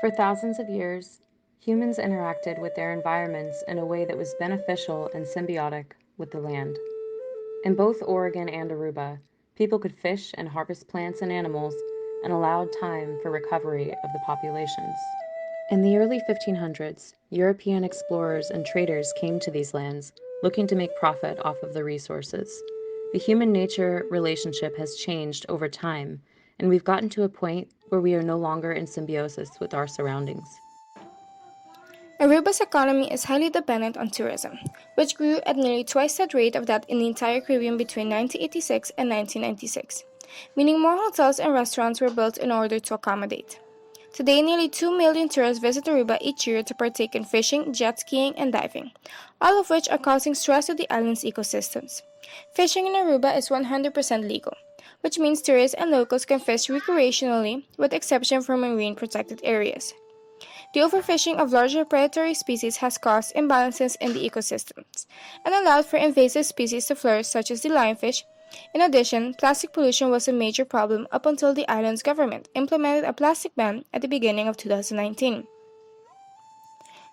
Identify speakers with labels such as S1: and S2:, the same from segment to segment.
S1: For thousands of years, humans interacted with their environments in a way that was beneficial and symbiotic with the land. In both Oregon and Aruba, people could fish and harvest plants and animals and allowed time for recovery of the populations. In the early 1500s, European explorers and traders came to these lands looking to make profit off of the resources. The human-nature relationship has changed over time, and we've gotten to a point where we are no longer in symbiosis with our surroundings.
S2: Aruba's economy is highly dependent on tourism, which grew at nearly twice the rate of that in the entire Caribbean between 1986 and 1996, meaning more hotels and restaurants were built in order to accommodate. Today, nearly 2 million tourists visit Aruba each year to partake in fishing, jet skiing, and diving, all of which are causing stress to the island's ecosystems. Fishing in Aruba is 100% legal, which means tourists and locals can fish recreationally, with exception for marine protected areas. The overfishing of larger predatory species has caused imbalances in the ecosystems and allowed for invasive species to flourish such as the lionfish. In addition, plastic pollution was a major problem up until the island's government implemented a plastic ban at the beginning of 2019.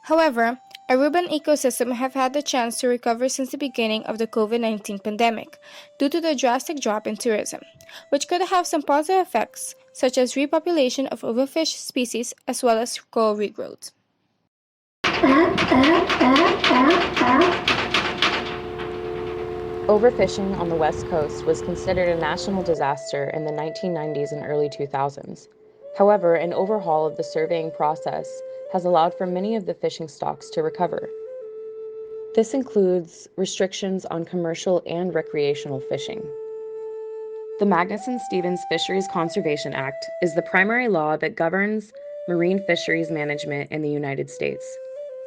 S2: However, Aruban ecosystems have had the chance to recover since the beginning of the COVID-19 pandemic due to the drastic drop in tourism, which could have some positive effects such as repopulation of overfish species as well as coral regrowth.
S1: Overfishing on the West Coast was considered a national disaster in the 1990s and early 2000s. However, an overhaul of the surveying process has allowed for many of the fishing stocks to recover. This includes restrictions on commercial and recreational fishing. The Magnuson-Stevens Fisheries Conservation Act is the primary law that governs marine fisheries management in the United States.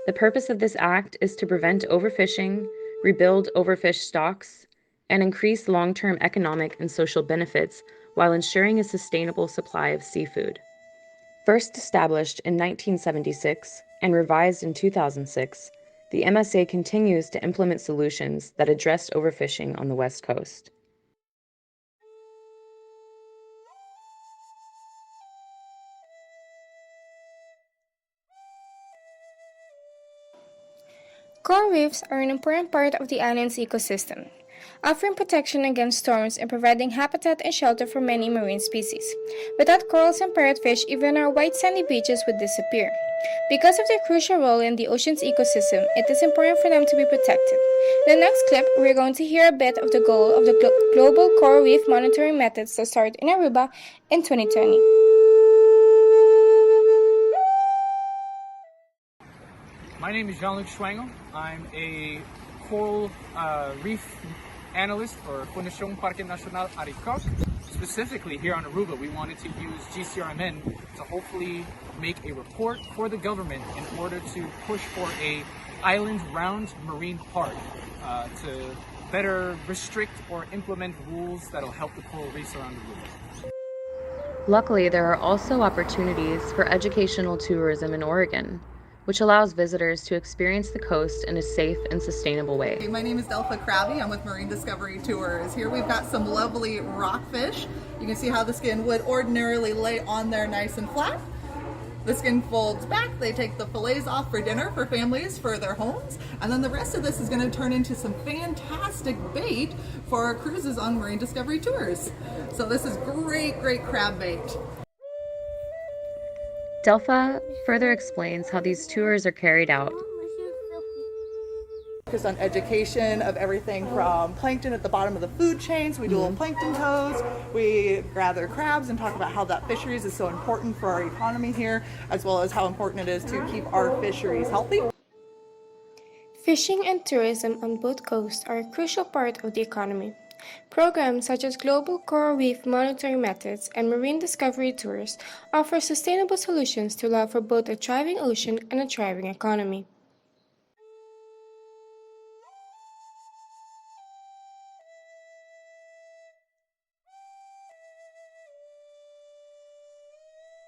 S1: The purpose of this act is to prevent overfishing, rebuild overfished stocks, and increase long-term economic and social benefits while ensuring a sustainable supply of seafood. First established in 1976 and revised in 2006, the MSA continues to implement solutions that address overfishing on the West Coast.
S2: Coral reefs are an important part of the island's ecosystem, offering protection against storms and providing habitat and shelter for many marine species. Without corals and parrotfish, even our white sandy beaches would disappear. Because of their crucial role in the ocean's ecosystem, it is important for them to be protected. In the next clip, we're going to hear a bit of the goal of the global coral reef monitoring methods that started in Aruba in 2020.
S3: My name is Jean-Luc Schwangel. I'm a coral reef analyst for Fundación Parque Nacional Aricok. Specifically here on Aruba, we wanted to use GCRMN to hopefully make a report for the government in order to push for a island-round marine park to better restrict or implement rules that will help the coral reefs around Aruba.
S1: Luckily, there are also opportunities for educational tourism in Oregon, which allows visitors to experience the coast in a safe and sustainable way.
S4: Hey, my name is Delpha Krabby. I'm with Marine Discovery Tours. Here we've got some lovely rockfish. You can see how the skin would ordinarily lay on there nice and flat. The skin folds back. They take the fillets off for dinner for families for their homes. And then the rest of this is going to turn into some fantastic bait for our cruises on Marine Discovery Tours. So this is great crab bait.
S1: Delpha further explains how these tours are carried out.
S4: Focus on education of everything from plankton at the bottom of the food chains. We do little plankton tows. We gather crabs and talk about how that fisheries is so important for our economy here, as well as how important it is to keep our fisheries healthy.
S2: Fishing and tourism on both coasts are a crucial part of the economy. Programs such as Global Coral Reef Monitoring Methods and Marine Discovery Tours offer sustainable solutions to allow for both a thriving ocean and a thriving economy.